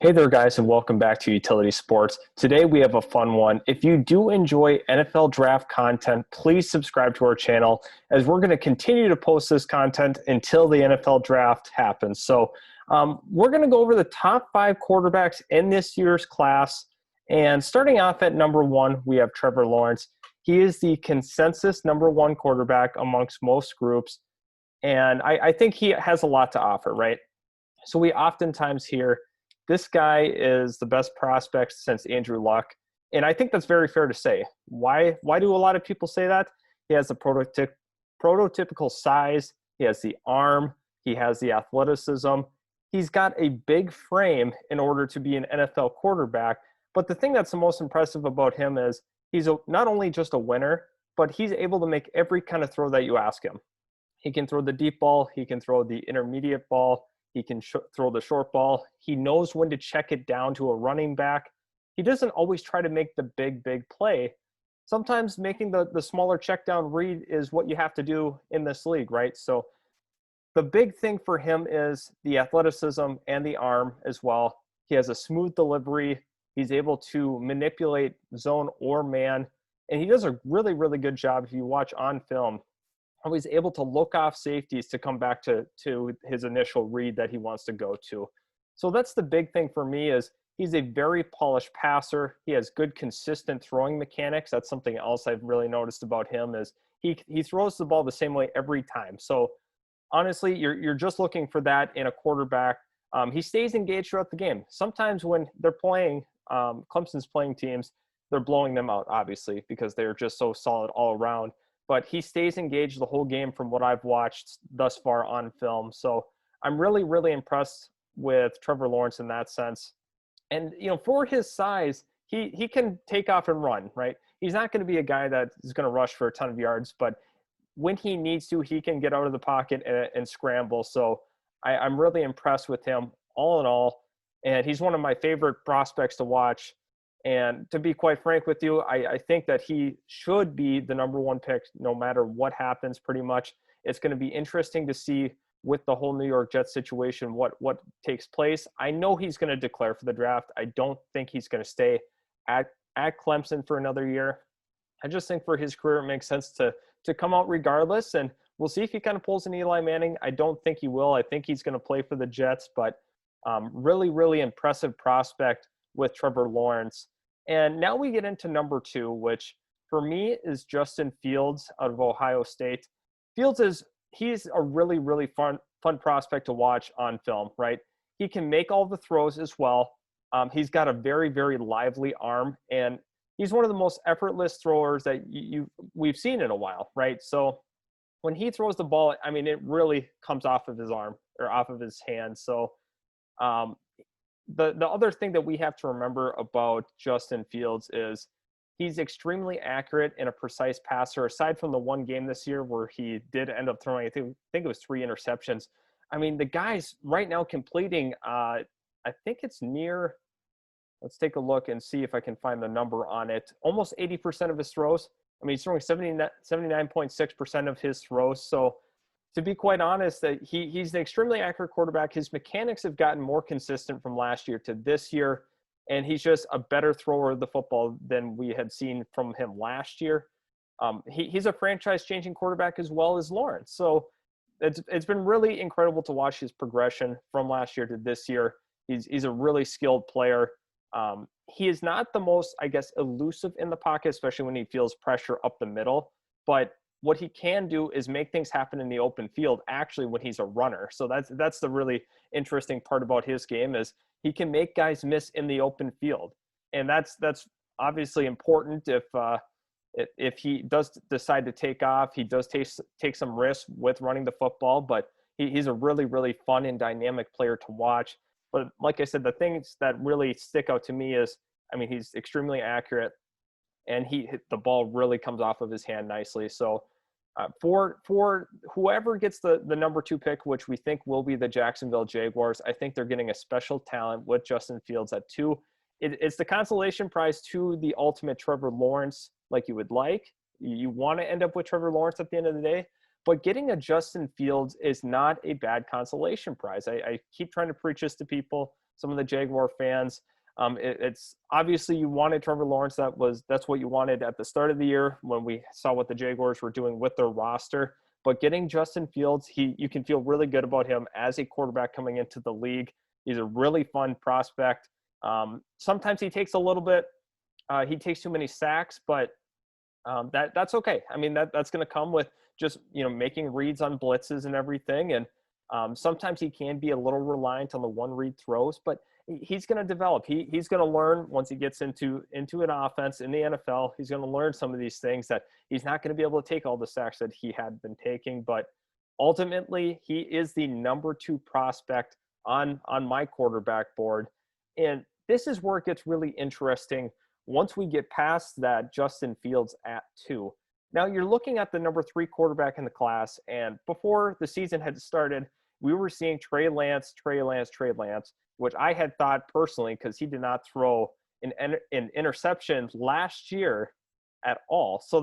Hey there, guys, and welcome back to Utility Sports. Today we have a fun one. If you do enjoy NFL draft content, please subscribe to our channel as we're going to continue to post this content until the NFL draft happens. We're going to go over the top 5 quarterbacks in this year's class. And starting off at number 1, we have Trevor Lawrence. He is the consensus number 1 quarterback amongst most groups. And I think he has a lot to offer, right? So we oftentimes hear this guy is the best prospect since Andrew Luck. And I think that's very fair to say. Why do a lot of people say that? He has the prototypical size. He has the arm. He has the athleticism. He's got a big frame in order to be an NFL quarterback. But the thing that's the most impressive about him is he's not only just a winner, but he's able to make every kind of throw that you ask him. He can throw the deep ball. He can throw the intermediate ball. He can throw the short ball. He knows when to check it down to a running back. He doesn't always try to make the big play. Sometimes making the smaller check down read is what you have to do in this league, right? So the big thing for him is the athleticism and the arm as well. He has a smooth delivery. He's able to manipulate zone or man. And he does a really, really good job if you watch on film. He's able to look off safeties to come back to his initial read that he wants to go to. So that's the big thing for me is he's a very polished passer. He has good, consistent throwing mechanics. That's something else I've really noticed about him is he throws the ball the same way every time. So honestly, you're just looking for that in a quarterback. He stays engaged throughout the game. Sometimes when they're playing, Clemson's playing teams, they're blowing them out, obviously, because they're just so solid all around. But he stays engaged the whole game from what I've watched thus far on film. So I'm really, really impressed with Trevor Lawrence in that sense. And, for his size, he can take off and run, right? He's not going to be a guy that is going to rush for a ton of yards, but when he needs to, he can get out of the pocket and scramble. So I'm really impressed with him all in all. And he's one of my favorite prospects to watch. And to be quite frank with you, I think that he should be the number 1 pick no matter what happens pretty much. It's going to be interesting to see with the whole New York Jets situation what takes place. I know he's going to declare for the draft. I don't think he's going to stay at Clemson for another year. I just think for his career it makes sense to come out regardless, and we'll see if he kind of pulls an Eli Manning. I don't think he will. I think he's going to play for the Jets, but really, really impressive prospect with Trevor Lawrence. And now we get into number 2, which for me is Justin Fields out of Ohio State. He's a really, really fun prospect to watch on film, right? He can make all the throws as well. He's got a very, very lively arm, and he's one of the most effortless throwers that we've seen in a while, right? So when he throws the ball, I mean, it really comes off of his arm or off of his hand. So the other thing that we have to remember about Justin Fields is he's extremely accurate and a precise passer. Aside from the one game this year where he did end up throwing, I think it was 3 interceptions. I mean, the guy's right now completing, I think it's near, let's take a look and see if I can find the number on it. Almost 80% of his throws. I mean, he's throwing 79.6% of his throws. So to be quite honest, that he's an extremely accurate quarterback. His mechanics have gotten more consistent from last year to this year, and he's just a better thrower of the football than we had seen from him last year. He's a franchise-changing quarterback as well as Lawrence. So it's been really incredible to watch his progression from last year to this year. He's a really skilled player. He is not the most, I guess, elusive in the pocket, especially when he feels pressure up the middle, but what he can do is make things happen in the open field actually when he's a runner. So that's the really interesting part about his game is he can make guys miss in the open field. And that's obviously important if he does decide to take off. He does take some risks with running the football, but he's a really, really fun and dynamic player to watch. But like I said, the things that really stick out to me is, I mean, he's extremely accurate and the ball really comes off of his hand nicely. So for whoever gets the number 2 pick, which we think will be the Jacksonville Jaguars, I think they're getting a special talent with Justin Fields at 2. It's the consolation prize to the ultimate Trevor Lawrence, like you would like. You want to end up with Trevor Lawrence at the end of the day, but getting a Justin Fields is not a bad consolation prize. I keep trying to preach this to people. some of the Jaguar fans. It's obviously you wanted Trevor Lawrence. That's what you wanted at the start of the year when we saw what the Jaguars were doing with their roster. But getting Justin Fields, you can feel really good about him as a quarterback coming into the league. He's a really fun prospect. Sometimes he takes a little bit. He takes too many sacks, but that's okay. I mean, that's going to come with just making reads on blitzes and everything. And sometimes he can be a little reliant on the one read throws, but he's going to develop. He's going to learn once he gets into an offense in the NFL. He's going to learn some of these things that he's not going to be able to take all the sacks that he had been taking. But ultimately, he is the number 2 prospect on my quarterback board. And this is where it gets really interesting once we get past that Justin Fields at 2. Now you're looking at the number 3 quarterback in the class, and before the season had started, we were seeing Trey Lance, which I had thought personally, because he did not throw an interception last year at all. So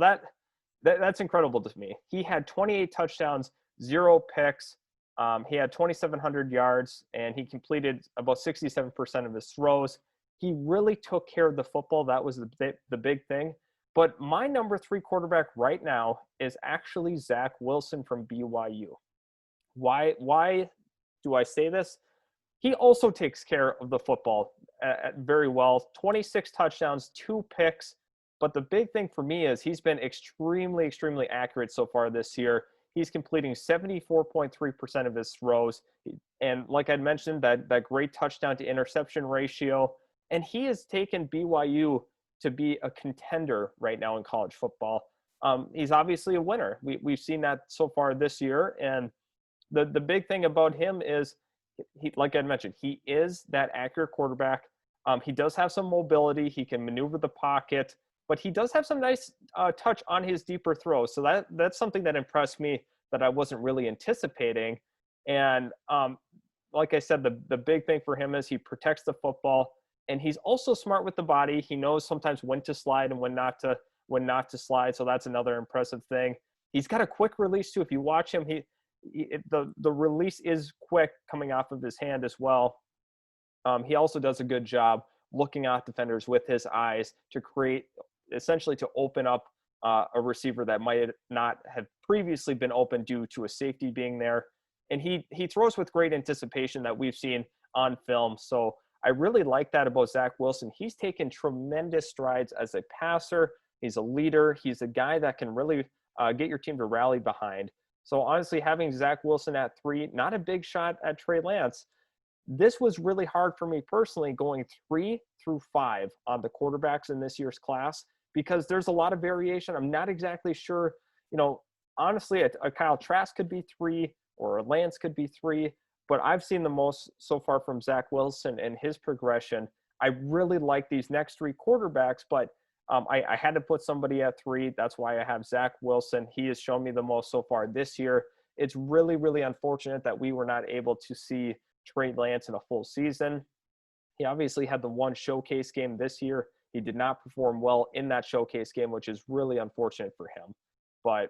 that's incredible to me. He had 28 touchdowns, 0 picks. He had 2,700 yards, and he completed about 67% of his throws. He really took care of the football. That was the big thing. But my number 3 quarterback right now is actually Zach Wilson from BYU. Why do I say this? He also takes care of the football very well. 26 touchdowns, 2 picks. But the big thing for me is he's been extremely, extremely accurate so far this year. He's completing 74.3% of his throws. And like I mentioned, that great touchdown to interception ratio. And he has taken BYU to be a contender right now in college football. He's obviously a winner. We've seen that so far this year. And the big thing about him is, like I mentioned, he is that accurate quarterback. He does have some mobility. He can maneuver the pocket, but he does have some nice touch on his deeper throws. So that's something that impressed me that I wasn't really anticipating. And like I said, the big thing for him is he protects the football. And he's also smart with the body. He knows sometimes when to slide and when not to slide. So that's another impressive thing. He's got a quick release too. If you watch him, the release is quick coming off of his hand as well. He also does a good job looking at defenders with his eyes to essentially to open up a receiver that might not have previously been open due to a safety being there. And he throws with great anticipation that we've seen on film. So I really like that about Zach Wilson. He's taken tremendous strides as a passer. He's a leader. He's a guy that can really get your team to rally behind. So honestly, having Zach Wilson at 3, not a big shot at Trey Lance. This was really hard for me personally going 3 through 5 on the quarterbacks in this year's class because there's a lot of variation. I'm not exactly sure, honestly, a Kyle Trask could be 3 or a Lance could be 3. But I've seen the most so far from Zach Wilson and his progression. I really like these next 3 quarterbacks, but I had to put somebody at 3. That's why I have Zach Wilson. He has shown me the most so far this year. It's really, really unfortunate that we were not able to see Trey Lance in a full season. He obviously had the one showcase game this year. He did not perform well in that showcase game, which is really unfortunate for him. But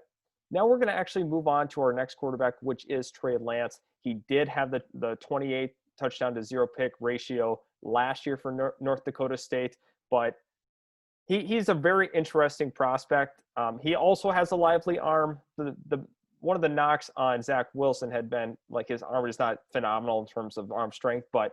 now we're going to actually move on to our next quarterback, which is Trey Lance. He did have the 28 touchdown to 0 pick ratio last year for North Dakota State, but he's a very interesting prospect. He also has a lively arm. One of the knocks on Zach Wilson had been like his arm is not phenomenal in terms of arm strength, but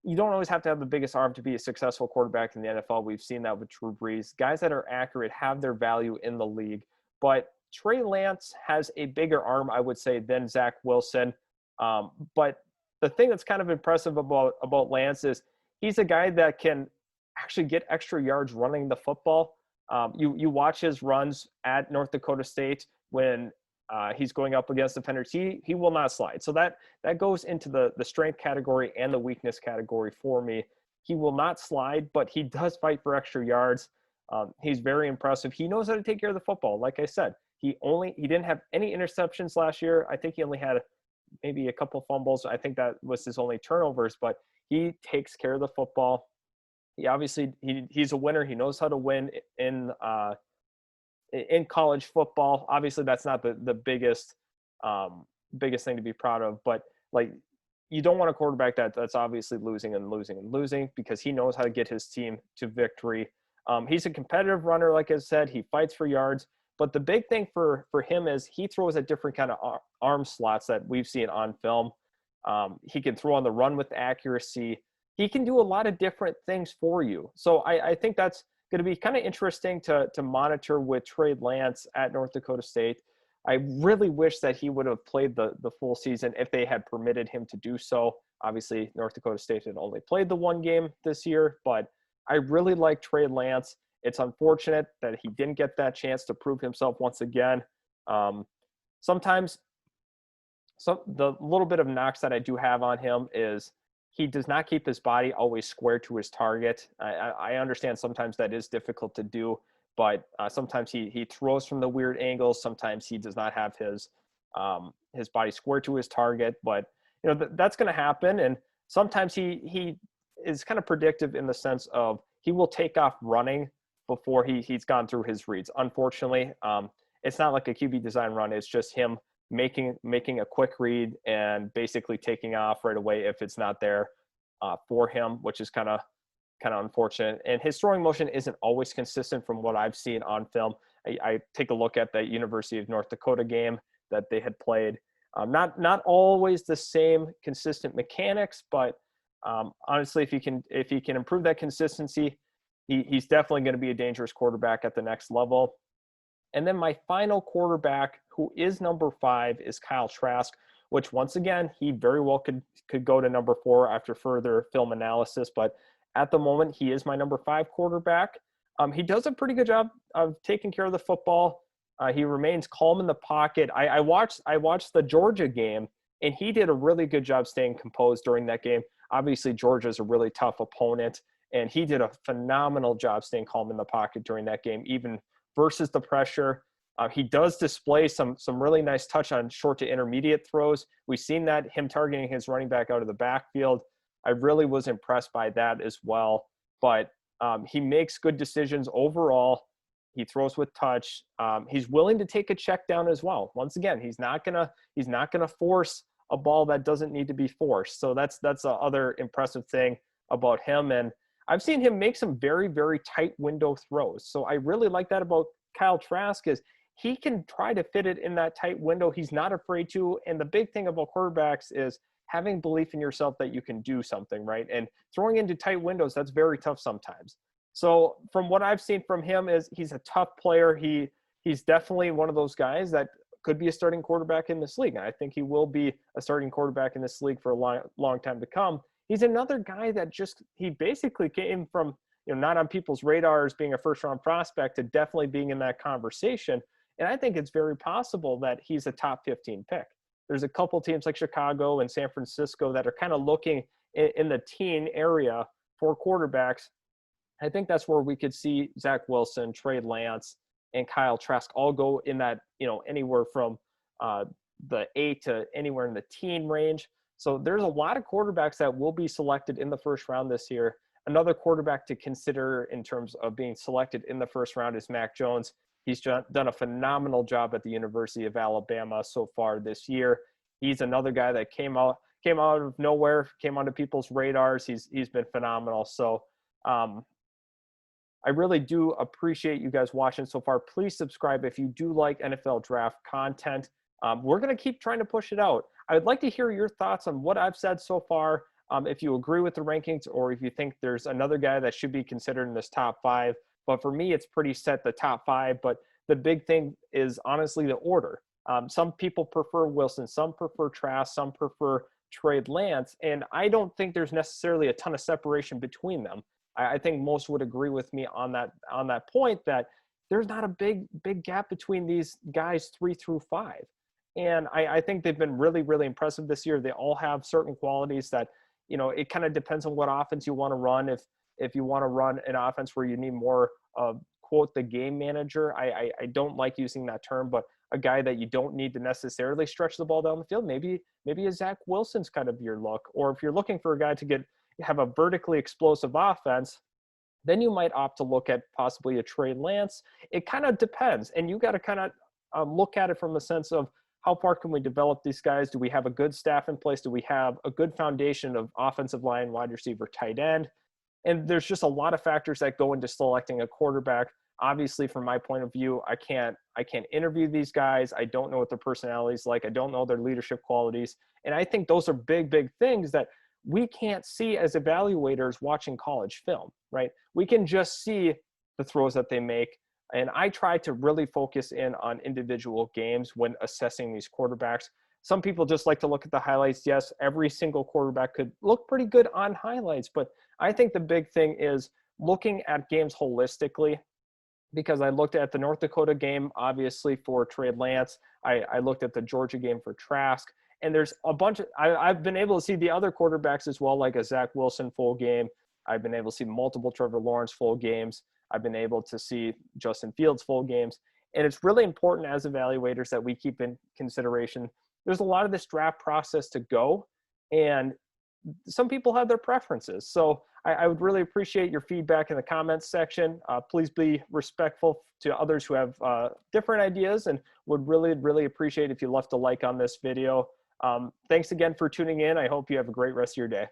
you don't always have to have the biggest arm to be a successful quarterback in the NFL. We've seen that with Drew Brees. Guys that are accurate have their value in the league, but Trey Lance has a bigger arm, I would say, than Zach Wilson. But the thing that's kind of impressive about Lance is he's a guy that can actually get extra yards running the football. You watch his runs at North Dakota State when he's going up against defenders. He will not slide. So that goes into the strength category and the weakness category for me. He will not slide, but he does fight for extra yards. He's very impressive. He knows how to take care of the football. Like I said, he didn't have any interceptions last year. I think he only had maybe a couple fumbles. I think that was his only turnovers, but he takes care of the football. He obviously he's a winner. He knows how to win in college football. Obviously, that's not the biggest thing to be proud of, but like you don't want a quarterback that's obviously losing and losing and losing, because he knows how to get his team to victory. He's a competitive runner, like I said. He fights for yards. But the big thing for him is he throws at different kind of arm slots that we've seen on film. He can throw on the run with accuracy. He can do a lot of different things for you. So I think that's going to be kind of interesting to monitor with Trey Lance at North Dakota State. I really wish that he would have played the full season if they had permitted him to do so. Obviously, North Dakota State had only played the one game this year, but I really like Trey Lance. It's unfortunate that he didn't get that chance to prove himself once again. Sometimes the little bit of knocks that I do have on him is he does not keep his body always square to his target. I understand sometimes that is difficult to do, but sometimes he throws from the weird angles. Sometimes he does not have his body square to his target. But that's going to happen. And sometimes he is kind of predictive in the sense of he will take off running before he's gone through his reads. Unfortunately, it's not like a QB design run. It's just him making a quick read and basically taking off right away if it's not there for him, which is kind of unfortunate. And his throwing motion isn't always consistent from what I've seen on film. I take a look at the University of North Dakota game that they had played. Not always the same consistent mechanics, but honestly, if he can improve that consistency, he's definitely going to be a dangerous quarterback at the next level. And then my final quarterback, who is number 5, is Kyle Trask, which once again, he very well could go to number 4 after further film analysis. But at the moment, he is my number 5 quarterback. He does a pretty good job of taking care of the football. He remains calm in the pocket. I watched the Georgia game, and he did a really good job staying composed during that game. Obviously, Georgia is a really tough opponent, and he did a phenomenal job staying calm in the pocket during that game, even versus the pressure. He does display some really nice touch on short to intermediate throws. We've seen that, him targeting his running back out of the backfield. I really was impressed by that as well. But he makes good decisions overall. He throws with touch. He's willing to take a check down as well. Once again, he's not gonna force a ball that doesn't need to be forced. So that's the other impressive thing about him. And I've seen him make some very, very tight window throws. So I really like that about Kyle Trask, is he can try to fit it in that tight window. He's not afraid to. And the big thing about quarterbacks is having belief in yourself that you can do something, right? And throwing into tight windows, that's very tough sometimes. So from what I've seen from him is he's a tough player. He's definitely one of those guys that could be a starting quarterback in this league. And I think he will be a starting quarterback in this league for a long, long time to come. He's another guy that he basically came from, not on people's radars being a first-round prospect to definitely being in that conversation. And I think it's very possible that he's a top 15 pick. There's a couple teams like Chicago and San Francisco that are kind of looking in the teen area for quarterbacks. I think that's where we could see Zach Wilson, Trey Lance, and Kyle Trask all go in that, anywhere from the 8 to anywhere in the teen range. So there's a lot of quarterbacks that will be selected in the first round this year. Another quarterback to consider in terms of being selected in the first round is Mac Jones. He's done a phenomenal job at the University of Alabama so far this year. He's another guy that came out of nowhere, came onto people's radars. He's been phenomenal. So I really do appreciate you guys watching so far. Please subscribe if you do like NFL draft content. We're going to keep trying to push it out. I would like to hear your thoughts on what I've said so far. If you agree with the rankings, or if you think there's another guy that should be considered in this top 5. But for me, it's pretty set, the top 5. But the big thing is honestly the order. Some people prefer Wilson, some prefer Trask, some prefer Trey Lance. And I don't think there's necessarily a ton of separation between them. I think most would agree with me on that point, that there's not a big gap between these guys 3 through 5. And I think they've been really, really impressive this year. They all have certain qualities that, it kind of depends on what offense you want to run. If you want to run an offense where you need more of, quote, the game manager, I don't like using that term, but a guy that you don't need to necessarily stretch the ball down the field, maybe a Zach Wilson's kind of your look. Or if you're looking for a guy to have a vertically explosive offense, then you might opt to look at possibly a Trey Lance. It kind of depends. And you got to kind of look at it from the sense of how far can we develop these guys? Do we have a good staff in place? Do we have a good foundation of offensive line, wide receiver, tight end? And there's just a lot of factors that go into selecting a quarterback. Obviously, from my point of view, I can't interview these guys. I don't know what their personalities like. I don't know their leadership qualities. And I think those are big, big things that we can't see as evaluators watching college film, right? We can just see the throws that they make. And I try to really focus in on individual games when assessing these quarterbacks. Some people just like to look at the highlights. Yes, every single quarterback could look pretty good on highlights, but I think the big thing is looking at games holistically, because I looked at the North Dakota game, obviously, for Trey Lance. I looked at the Georgia game for Trask. And there's a bunch of – I've been able to see the other quarterbacks as well, like a Zach Wilson full game. I've been able to see multiple Trevor Lawrence full games. I've been able to see Justin Fields full games. And it's really important as evaluators that we keep in consideration. There's a lot of this draft process to go, and some people have their preferences. So I would really appreciate your feedback in the comments section. Please be respectful to others who have different ideas, and would really, really appreciate if you left a like on this video. Thanks again for tuning in. I hope you have a great rest of your day.